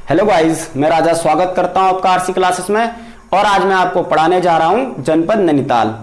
Hello guys, मैं राजा स्वागत करता हूं आपका आरसी क्लासेस में। और आज मैं आपको पढ़ाने जा रहा हूं जनपद नैनीताल।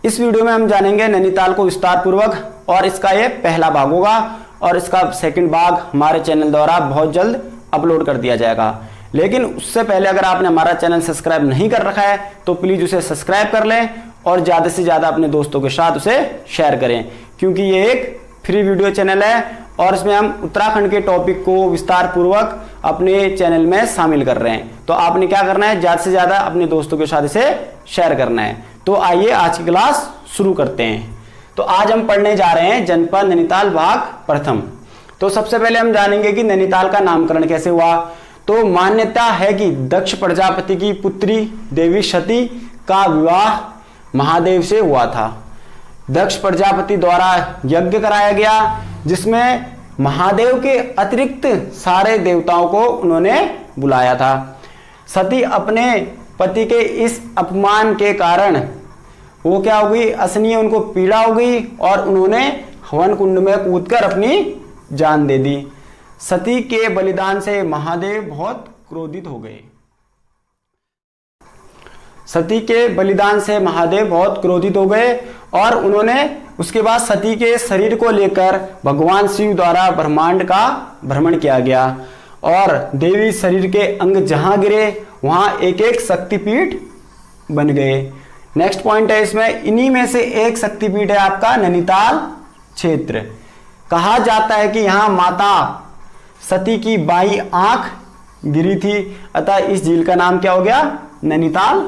इस वीडियो में हम जानेंगे नैनीताल को विस्तार पूर्वक और इसका ये पहला भाग होगा और इसका सेकंड भाग हमारे चैनल द्वारा बहुत जल्द अपलोड कर दिया जाएगा। लेकिन उससे पहले अगर आपने हमारा चैनल सब्सक्राइब नहीं कर रखा है तो प्लीज उसे सब्सक्राइब कर लें और ज्यादा से ज्यादा अपने दोस्तों के साथ उसे शेयर करें, क्योंकि ये एक फ्री वीडियो चैनल है और इसमें हम उत्तराखंड के टॉपिक को विस्तार पूर्वक अपने चैनल में शामिल कर रहे हैं। तो आपने क्या करना है, ज्यादा से ज्यादा अपने दोस्तों के साथ इसे शेयर करना है। तो आइए आज की क्लास शुरू करते हैं। तो आज हम पढ़ने जा रहे हैं जनपद नैनीताल भाग प्रथम। तो सबसे पहले हम जानेंगे कि नैनीताल का नामकरण कैसे हुआ। तो मान्यता है कि दक्ष प्रजापति की पुत्री देवी सती का विवाह महादेव से हुआ था। दक्ष प्रजापति द्वारा यज्ञ कराया गया जिसमें महादेव के अतिरिक्त सारे देवताओं को उन्होंने बुलाया था। सती अपने पति के इस अपमान के कारण वो क्या हो गई, असनीय उनको पीड़ा हो गई और उन्होंने हवन कुंड में कूदकर अपनी जान दे दी। सती के बलिदान से महादेव बहुत क्रोधित हो गए। सती के बलिदान से महादेव बहुत क्रोधित हो गए और उन्होंने उसके बाद सती के शरीर को लेकर भगवान शिव द्वारा ब्रह्मांड का भ्रमण किया गया और देवी शरीर के अंग जहां गिरे वहां एक एक शक्तिपीठ बन गए। नेक्स्ट पॉइंट है इसमें, इन्हीं में से एक शक्तिपीठ है आपका नैनीताल क्षेत्र। कहा जाता है कि यहां माता सती की बाई आंख गिरी थी, अतः इस झील का नाम क्या हो गया, नैनीताल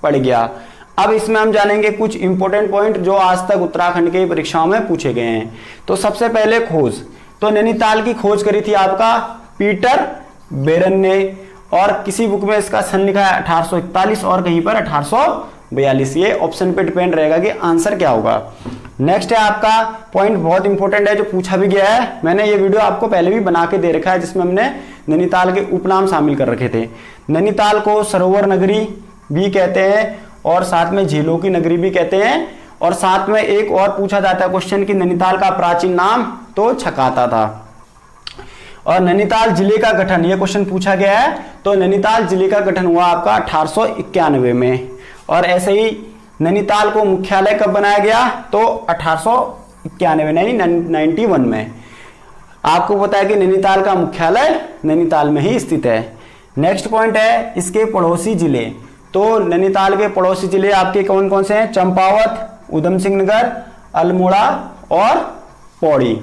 पड़ गया। अब इसमें हम जानेंगे कुछ इंपॉर्टेंट पॉइंट जो आज तक उत्तराखंड की परीक्षाओं में पूछे गए हैं। तो सबसे पहले खोज, तो नैनीताल की खोज करी थी आपका पीटर बेरन ने और किसी बुक में इसका सन लिखा है 1841 और कहीं पर 1842। ये ऑप्शन पे डिपेंड रहेगा कि आंसर क्या होगा। नेक्स्ट है आपका पॉइंट बहुत इंपॉर्टेंट है जो पूछा भी गया है। मैंने ये वीडियो आपको पहले भी बना के दे रखा है जिसमें हमने नैनीताल के उपनाम शामिल कर रखे थे। नैनीताल को सरोवर नगरी भी कहते हैं और साथ में झीलों की नगरी भी कहते हैं। और साथ में एक और पूछा जाता है क्वेश्चन कि नैनीताल का प्राचीन नाम, तो छकाता था। और नैनीताल जिले का गठन, ये क्वेश्चन पूछा गया है। तो नैनीताल जिले का गठन हुआ आपका 1891 में। और ऐसे ही नैनीताल को मुख्यालय कब बनाया गया, तो 1891 यानी 91 में। आपको पता है कि नैनीताल का मुख्यालय नैनीताल में ही स्थित है। नेक्स्ट पॉइंट है इसके पड़ोसी जिले। तो नैनीताल के पड़ोसी जिले आपके कौन कौन से हैं, चंपावत, उधम सिंह नगर, अल्मोड़ा और पौड़ी।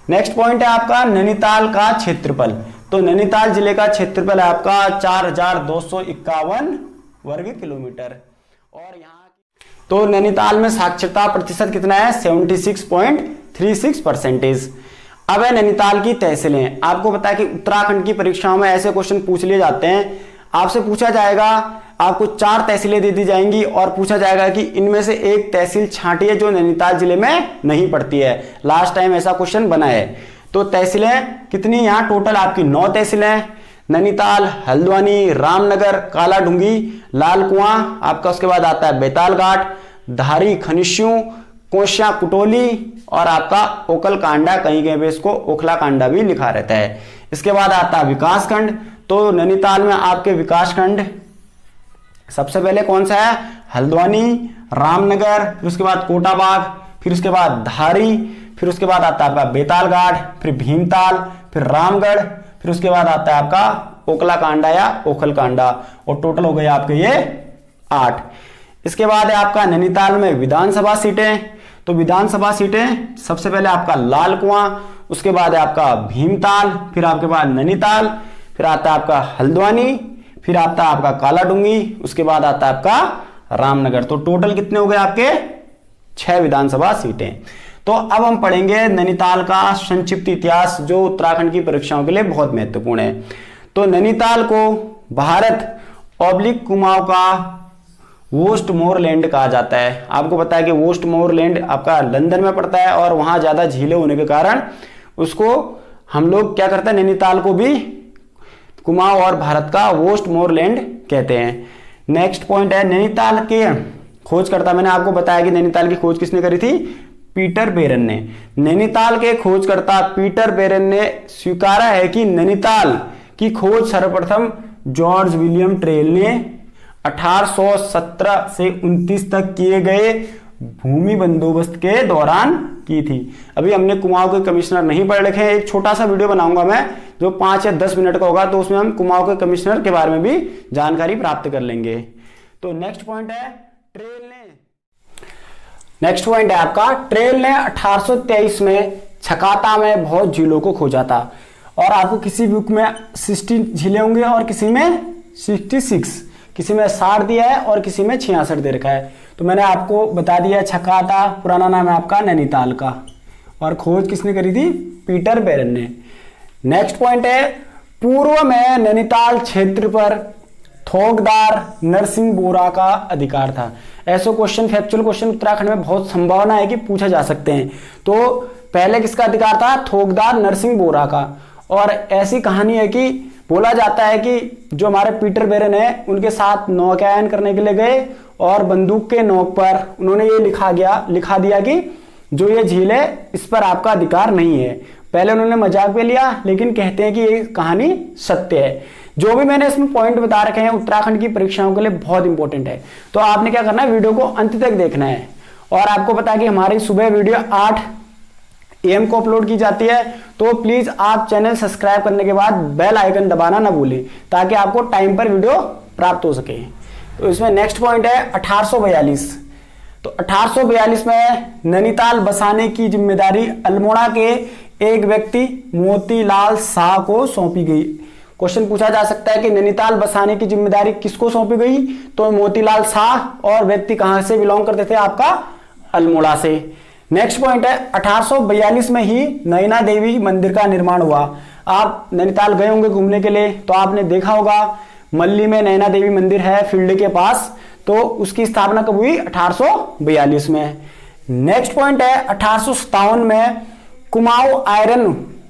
नेक्स्ट पॉइंट है आपका नैनीताल का क्षेत्रफल। तो नैनीताल जिले का क्षेत्रफल है आपका 4251 वर्ग किलोमीटर। और यहाँ तो नैनीताल में साक्षरता प्रतिशत कितना है, 76.36%। अब है नैनीताल की तहसीलें। आपको पता है कि उत्तराखंड की परीक्षाओं में ऐसे क्वेश्चन पूछ लिए जाते हैं। आपसे पूछा जाएगा, आपको 4 तहसीलें दे दी जाएंगी और पूछा जाएगा कि इनमें से एक तहसील छांटिए जो नैनीताल जिले में नहीं पड़ती है। लास्ट टाइम ऐसा क्वेश्चन बना है। तो तहसीलें कितनी, यहाँ टोटल आपकी 9 तहसीलें, नैनीताल, हल्द्वानी, रामनगर, कालाढूंगी, लाल कुआं आपका, उसके बाद आता है बेतालघाट, धारी, खनिश्यू, कोशिया, कुटोली और आपका ओखल कांडा, कहीं कहीं पे इसको ओखला कांडा भी लिखा रहता है। इसके बाद आता है विकासखंड। तो नैनीताल में आपके विकासखंड सबसे पहले कौन सा है, हल्द्वानी, रामनगर, फिर उसके बाद कोटाबाग, फिर उसके बाद धारी, फिर उसके बाद आता है आपका बेतालघाट, फिर भीमताल, फिर रामगढ़, फिर उसके बाद आता है आपका ओखला कांडा या ओखल कांडा। और टोटल हो गए आपके ये 8। इसके बाद है आपका नैनीताल में विधानसभा सीटें। तो विधानसभा सीटें सबसे पहले आपका लाल कुआं, उसके बाद है आपका भीमताल, फिर आपके बाद नैनीताल, फिर आता है आपका हल्द्वानी, फिर आता है आपका कालाडूंगी, उसके बाद आता है आपका रामनगर। तो टोटल कितने हो गए आपके, 6 विधानसभा सीटें। तो अब हम पढ़ेंगे नैनीताल का संक्षिप्त इतिहास जो उत्तराखंड की परीक्षाओं के लिए बहुत महत्वपूर्ण है। तो नैनीताल को भारत ऑब्लिक कुमाऊं का वेस्टमोरलैंड कहा जाता है। आपको पता है कि वेस्टमोरलैंड आपका लंदन में पड़ता है और वहां ज्यादा झीलें होने के कारण उसको हम लोग क्या करते हैं, नैनीताल को भी कुमाऊं और भारत का वेस्टमोरलैंड कहते हैं। नेक्स्ट पॉइंट है नैनीताल के खोजकर्ता। मैंने आपको बताया कि नैनीताल की खोज किसने करी थी, पीटर बेरन ने। नैनीताल के खोजकर्ता पीटर बेरन ने स्वीकारा है कि नैनीताल की खोज सर्वप्रथम जॉर्ज विलियम ट्रेल ने 1817 से 29 तक किए गए भूमि बंदोबस्त के दौरान की थी। अभी हमने कुमाऊं के कमिश्नर नहीं पढ़ रखे हैं, एक छोटा सा वीडियो बनाऊंगा मैं जो 5 या 10 मिनट का होगा, तो उसमें हम कुमाऊं के कमिश्नर के बारे में भी जानकारी प्राप्त कर लेंगे। तो नेक्स्ट पॉइंट है आपका ट्रेल ने 1823 में छकाता में बहुत झीलों को खोजा था। और आपको किसी बुक में 60 झीलें होंगे और किसी में 66, किसी में 60 दिया है और किसी में 66 दे रखा है। तो मैंने आपको बता दिया छकाता पुराना नाम है आपका नैनीताल का, और खोज किसने करी थी? पीटर बेरन ने। नेक्स्ट पॉइंट है पूर्व में नैनीताल क्षेत्र पर थोकदार नरसिंह बोरा का अधिकार था। ऐसे क्वेश्चन, फैक्चुअल क्वेश्चन उत्तराखंड में बहुत संभावना है कि पूछे जा सकते हैं। तो पहले किसका अधिकार था? थोकदार नरसिंह बोरा का। और ऐसी कहानी है कि बोला जाता है कि जो हमारे पीटर बेरन है उनके साथ नौकायन करने के लिए गए और बंदूक के नोक पर उन्होंने ये लिखा दिया कि जो ये झील है इस पर आपका अधिकार नहीं है। पहले उन्होंने मजाक में लिया, लेकिन कहते हैं कि ये कहानी सत्य है। जो भी मैंने इसमें पॉइंट बता रखे हैं उत्तराखंड की परीक्षाओं के लिए बहुत इंपॉर्टेंट है। तो आपने क्या करना है, वीडियो को अंत तक देखना है। और आपको पता है कि हमारी सुबह वीडियो 8 AM को अपलोड की जाती है, तो प्लीज आप चैनल सब्सक्राइब करने के बाद बेल आइकन दबाना ना भूलें, ताकि आपको टाइम पर वीडियो प्राप्त हो सके। तो इसमें नेक्स्ट पॉइंट है 1842। तो 1842 में नैनीताल बसाने की जिम्मेदारी अल्मोड़ा के एक व्यक्ति मोतीलाल शाह को सौंपी गई। क्वेश्चन पूछा जा सकता है कि नैनीताल बसाने की जिम्मेदारी किसको सौंपी गई? तो मोतीलाल शाह, और व्यक्ति कहां से बिलोंग करते थे? आपका अल्मोड़ा से। नेक्स्ट पॉइंट है 1842 में ही नैना देवी मंदिर का निर्माण हुआ। आप नैनीताल गए होंगे घूमने के लिए, तो आपने देखा होगा मल्ली में नैना देवी मंदिर है फील्ड के पास। तो उसकी स्थापना कब हुई? 1842 में। नेक्स्ट पॉइंट है 1857 में Kumaon iron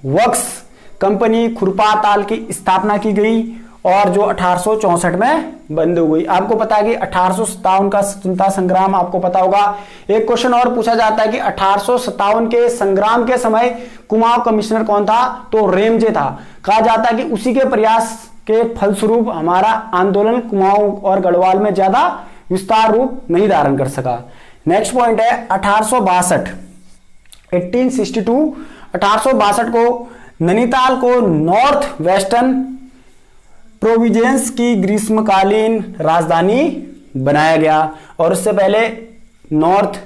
works company Khurpatal की स्थापना की गई, और जो 1864 में बंद हो गई। आपको पता है कि 1857 का स्वतंत्रता संग्राम आपको पता होगा। एक क्वेश्चन और पूछा जाता है कि 1857 के संग्राम के समय कुमाऊं कमिश्नर कौन था? तो रेमजे था। कहा जाता है कि उसी के प्रयास के फलस्वरूप हमारा आंदोलन कुमाऊं और गढ़वाल में ज्यादा विस्तार रूप नहीं धारण कर सका। नेक्स्ट पॉइंट है 1862 1862 को नैनीताल को नॉर्थ वेस्टर्न प्रोविंस की ग्रीष्मकालीन राजधानी बनाया गया। और उससे पहले नॉर्थ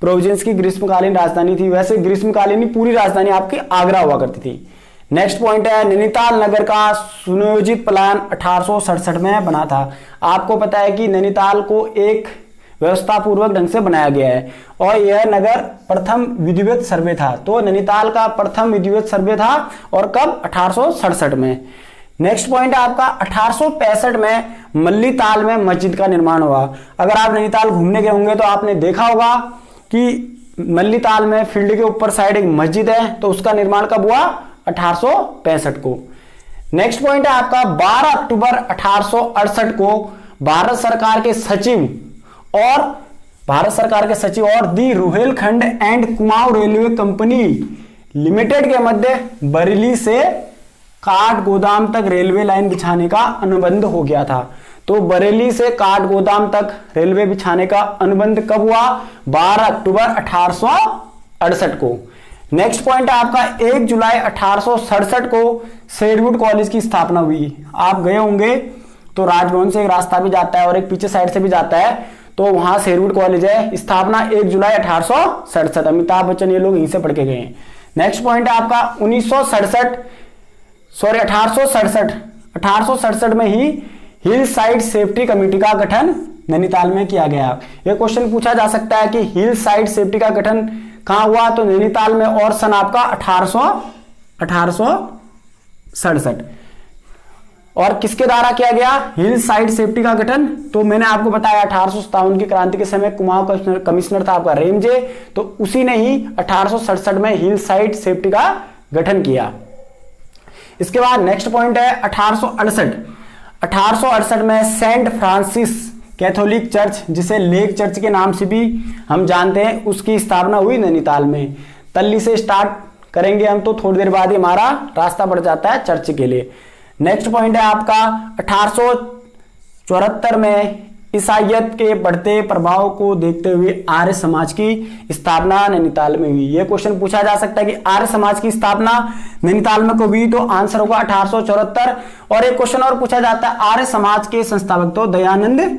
प्रोविंस की ग्रीष्मकालीन राजधानी थी, वैसे ग्रीष्मकालीन पूरी राजधानी आपकी आगरा हुआ करती थी। नेक्स्ट पॉइंट है नैनीताल नगर का सुनियोजित प्लान 1867 में बना था। आपको पता है कि नैनीताल को एक व्यवस्था पूर्वक ढंग से बनाया गया है, और यह नगर प्रथम विधिवत सर्वे था। तो नैनीताल का प्रथम विधिवत सर्वे था, और कब? 1867 में। नेक्स्ट पॉइंट है आपका 1865 में मल्लीताल में मस्जिद का निर्माण हुआ। अगर आप नैनीताल घूमने गए होंगे तो आपने देखा होगा कि मल्लीताल में फील्ड के ऊपर साइड एक मस्जिद है, तो उसका निर्माण कब हुआ? 1865 को। नेक्स्ट पॉइंट है आपका 12 अक्टूबर 1868 को भारत सरकार के सचिव और the Rohilkhand and Kumaon railway company limited के मध्य बरेली से काठ गोदाम तक रेलवे लाइन बिछाने का अनुबंध हो गया था। तो बरेली से काठ गोदाम तक रेलवे बिछाने का अनुबंध कब हुआ? 12 अक्टूबर 1868 को। नेक्स्ट पॉइंट है आपका 1 जुलाई 1867 को शेरवुड कॉलेज की स्थापना हुई। आप गए होंगे तो राजभवन से एक रास्ता भी जाता है और एक पीछे साइड से भी जाता है, तो वहां शेरवुड कॉलेज है। स्थापना 1 जुलाई 1867। अमिताभ बच्चन ये लोग यहीं से पढ़ के गए हैं। नेक्स्ट पॉइंट है आपका 1867 में ही हिल साइड सेफ्टी कमेटी का गठन नैनीताल में किया गया। यह क्वेश्चन पूछा जा सकता है कि हिल साइड सेफ्टी का गठन कहां हुआ? तो नैनीताल में, और सन आपका 1867। और किसके द्वारा किया गया हिल साइड सेफ्टी का गठन? तो मैंने आपको बताया 1857 की क्रांति के समय कुमाऊं कमिश्नर था आपका रेमजे, तो उसी ने ही 1867 में हिल साइड सेफ्टी का गठन किया। इसके बाद नेक्स्ट पॉइंट है 1868 में सेंट फ्रांसिस कैथोलिक चर्च, जिसे लेक चर्च के नाम से भी हम जानते हैं, उसकी स्थापना हुई नैनीताल में। तल्ली से स्टार्ट करेंगे हम तो थोड़ी देर बाद ही हमारा रास्ता बढ़ जाता है चर्च के लिए। नेक्स्ट पॉइंट है आपका 1874 में ईसाईयत के बढ़ते प्रभाव को देखते हुए आर्य समाज की स्थापना नैनीताल में हुई। यह क्वेश्चन पूछा जा सकता है कि आर्य समाज की स्थापना नैनीताल में कब हुई, तो आंसर होगा 1874। और एक क्वेश्चन और पूछा जाता है आर्य समाज के संस्थापक, तो दयानंद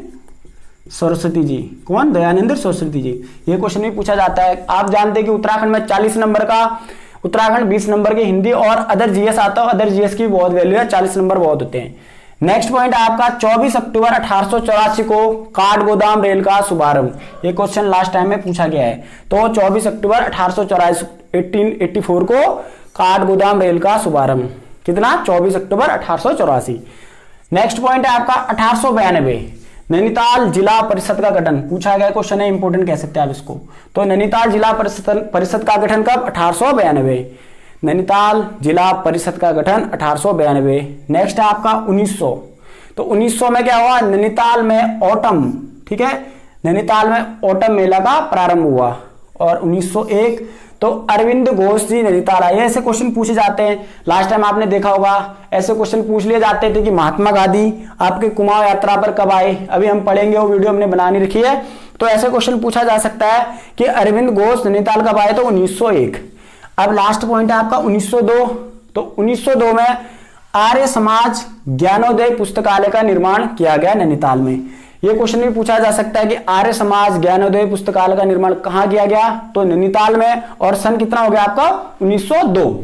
सरस्वती जी। कौन? दयानंद सरस्वती जी। ये क्वेश्चन भी पूछा जाता है। आप जानते हैं कि उत्तराखंड में 40 नंबर का, उत्तराखंड 20 नंबर के हिंदी और अदर जीएस आता है। अदर जीएस की बहुत वैल्यू है, 40 नंबर बहुत होते हैं। नेक्स्ट पॉइंट आपका 24 अक्टूबर 1884 को काठगोदाम रेल का शुभारंभ। ये क्वेश्चन लास्ट टाइम में पूछा गया है। तो 24 अक्टूबर 1884 को काठगोदाम रेल का शुभारंभ। कितना? 24 अक्टूबर 1884। नेक्स्ट पॉइंट है आपका 1892 नैनीताल जिला परिषद का गठन। पूछा गया क्वेश्चन है, इंपोर्टेंट कह सकते हैं आप इसको। तो नैनीताल जिला परिषद का गठन कब? 1892। नैनीताल जिला परिषद का गठन 1892। नेक्स्ट है आपका 1900। तो 1900 में क्या हुआ? नैनीताल में ऑटम, ठीक है, नैनीताल में ऑटम मेला का प्रारंभ हुआ। और 1901 तो अरविंद घोष जी नैनीताल आए। ऐसे क्वेश्चन पूछे जाते हैं, लास्ट टाइम आपने देखा होगा ऐसे क्वेश्चन पूछ लिए जाते थे कि महात्मा गांधी आपके कुमाऊं यात्रा पर कब आए। अभी हम पढ़ेंगे, वो वीडियो हमने बनानी रखी है। तो ऐसे क्वेश्चन पूछा जा सकता है कि अरविंद घोष नैनीताल कब आए, तो 1901। अब लास्ट पॉइंट है आपका 1902। तो 1902 में आर्य समाज ज्ञानोदय पुस्तकालय का निर्माण किया गया नैनीताल में। यह क्वेश्चन भी पूछा जा सकता है कि आर्य समाज ज्ञानोदय पुस्तकालय का निर्माण कहां किया गया, तो नैनीताल में। और सन कितना हो गया आपका? 1902।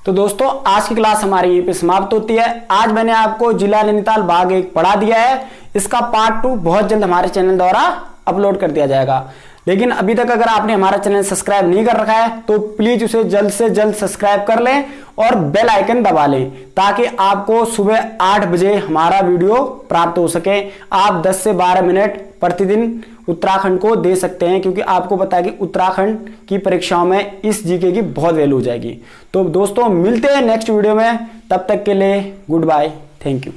तो दोस्तों आज की क्लास हमारी यहीं पे समाप्त होती है। आज मैंने आपको जिला नैनीताल भाग 1 पढ़ा दिया है। इसका पार्ट 2 बहुत जल्द हमारे चैनल द्वारा अपलोड कर दिया जाएगा। लेकिन अभी तक अगर आपने हमारा चैनल सब्सक्राइब नहीं कर रखा है तो प्लीज उसे जल्द से जल्द सब्सक्राइब कर लें और बेल आइकन दबा लें, ताकि आपको सुबह 8 बजे हमारा वीडियो प्राप्त हो सके। आप 10 से 12 मिनट प्रतिदिन उत्तराखंड को दे सकते हैं, क्योंकि आपको पता है कि उत्तराखंड की परीक्षाओं में इस जीके की बहुत वैल्यू हो जाएगी। तो दोस्तों मिलते हैं नेक्स्ट वीडियो में, तब तक के लिए गुड बाय, थैंक यू।